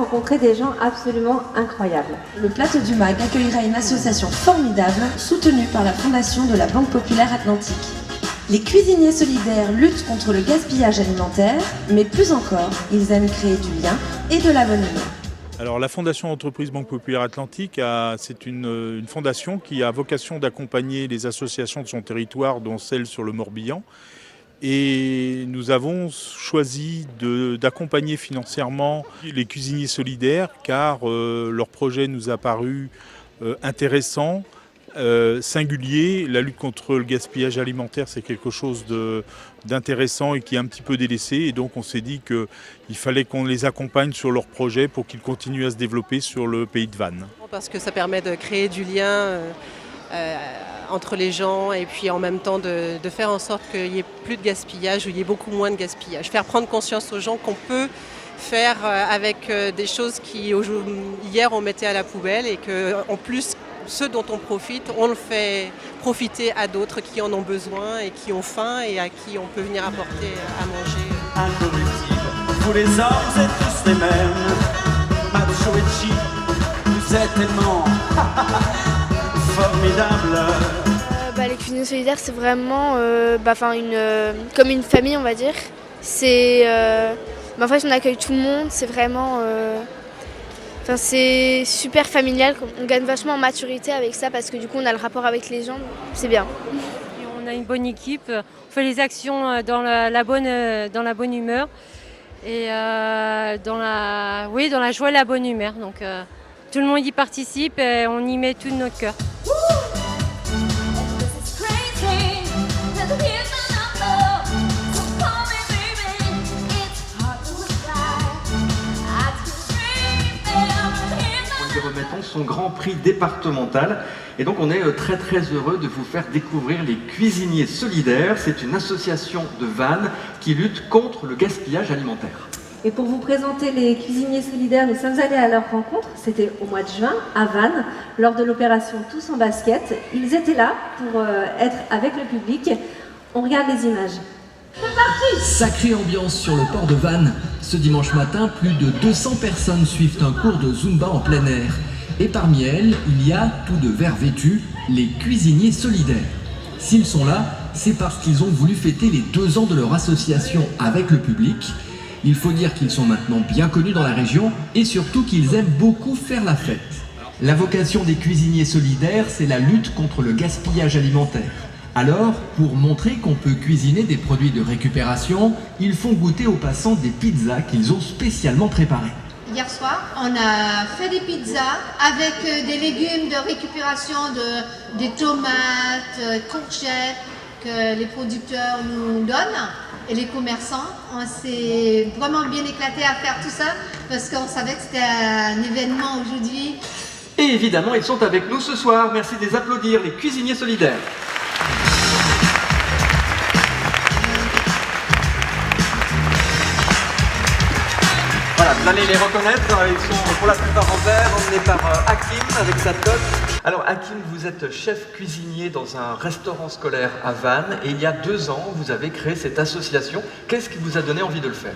rencontré des gens absolument incroyables. Le Plateau du Mag accueillera une association formidable soutenue par la Fondation de la Banque Populaire Atlantique. Les cuisiniers solidaires luttent contre le gaspillage alimentaire, mais plus encore, ils aiment créer du lien et de la bonne humeur. Alors la Fondation Entreprise Banque Populaire Atlantique, c'est une fondation qui a vocation d'accompagner les associations de son territoire, dont celle sur le Morbihan. Et nous avons choisi d'accompagner financièrement les cuisiniers solidaires car leur projet nous a paru intéressant, singulier. La lutte contre le gaspillage alimentaire, c'est quelque chose d'intéressant et qui est un petit peu délaissé. Et donc on s'est dit qu'il fallait qu'on les accompagne sur leur projet pour qu'ils continuent à se développer sur le pays de Vannes. Parce que ça permet de créer du lien entre les gens et puis en même temps de faire en sorte qu'il n'y ait plus de gaspillage ou il y ait beaucoup moins de gaspillage. Faire prendre conscience aux gens qu'on peut faire avec des choses qui hier on mettait à la poubelle et qu'en plus ceux dont on profite, on le fait profiter à d'autres qui en ont besoin et qui ont faim et à qui on peut venir apporter à manger. Incorruptible, vous les hommes êtes tous les mêmes. Macho et cheap, vous êtes tellement formidable. Les cuisiniers solidaires, c'est vraiment comme une famille, on va dire. C'est, en fait, on accueille tout le monde. C'est vraiment, c'est super familial. On gagne vachement en maturité avec ça parce que du coup, on a le rapport avec les gens. C'est bien. Et on a une bonne équipe. On fait les actions dans la bonne humeur et dans la joie et la bonne humeur. Donc, tout le monde y participe et on y met tout de notre cœur. Remettons son grand prix départemental et donc on est très heureux de vous faire découvrir les cuisiniers solidaires. C'est une association de Vannes qui lutte contre le gaspillage alimentaire. Et pour vous présenter les cuisiniers solidaires, nous sommes allés à leur rencontre, c'était au mois de juin à Vannes, lors de l'opération Tous en basket. Ils étaient là pour être avec le public. On regarde les images. Sacrée ambiance sur le port de Vannes. Ce dimanche matin, plus de 200 personnes suivent un cours de Zumba en plein air. Et parmi elles, il y a, tout de vert vêtus, les cuisiniers solidaires. S'ils sont là, c'est parce qu'ils ont voulu fêter les 2 ans de leur association avec le public. Il faut dire qu'ils sont maintenant bien connus dans la région et surtout qu'ils aiment beaucoup faire la fête. La vocation des cuisiniers solidaires, c'est la lutte contre le gaspillage alimentaire. Alors, pour montrer qu'on peut cuisiner des produits de récupération, ils font goûter aux passants des pizzas qu'ils ont spécialement préparées. Hier soir, on a fait des pizzas avec des légumes de récupération, des tomates, courgettes que les producteurs nous donnent et les commerçants. On s'est vraiment bien éclaté à faire tout ça parce qu'on savait que c'était un événement aujourd'hui. Et évidemment, ils sont avec nous ce soir. Merci de les applaudir, les cuisiniers solidaires. Voilà, vous allez les reconnaître, ils sont pour la plupart en vert, emmenés par Hakim avec sa toque. Alors Hakim, vous êtes chef cuisinier dans un restaurant scolaire à Vannes et il y a 2 ans, vous avez créé cette association. Qu'est-ce qui vous a donné envie de le faire?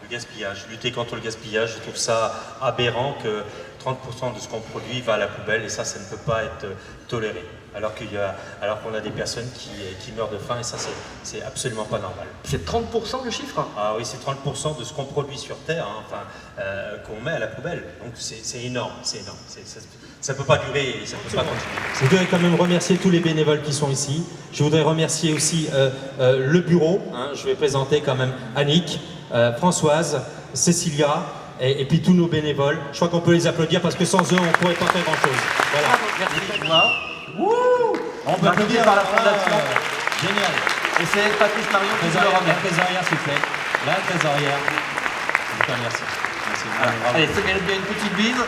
Le gaspillage, lutter contre le gaspillage, je trouve ça aberrant que 30% de ce qu'on produit va à la poubelle et ça ne peut pas être toléré. Alors qu'on a des personnes qui meurent de faim et ça c'est absolument pas normal. C'est 30% le chiffre? Ah oui, c'est 30% de ce qu'on produit sur Terre, qu'on met à la poubelle. Donc c'est énorme, c'est énorme. Ça ne peut pas durer et ça ne peut pas continuer. Je voudrais quand même remercier tous les bénévoles qui sont ici. Je voudrais remercier aussi le bureau. Je vais présenter quand même Annick, Françoise, Cécilia et puis tous nos bénévoles. Je crois qu'on peut les applaudir parce que sans eux on ne pourrait pas faire grand chose. Voilà. Merci. On peut applaudir par la fondation. Génial. Et c'est Patrice Marion qui vous le remet. La trésorière s'il vous plaît. La trésorière. Merci. Allez, ça mérite bien une petite bise.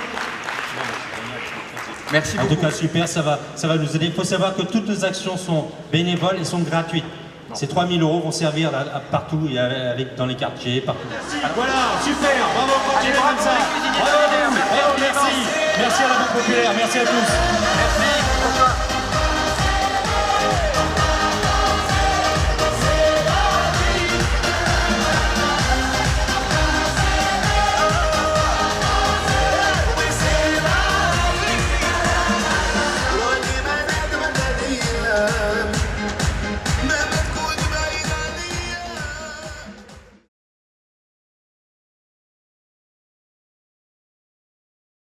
Merci beaucoup. En tout cas, super, ça va nous aider. Il faut savoir que toutes nos actions sont bénévoles et sont gratuites. Ces 3 000 € vont servir partout, dans les quartiers, partout. Voilà, super, bravo, continuez comme ça. Bravo, merci à la Banque Populaire, merci à tous. Merci.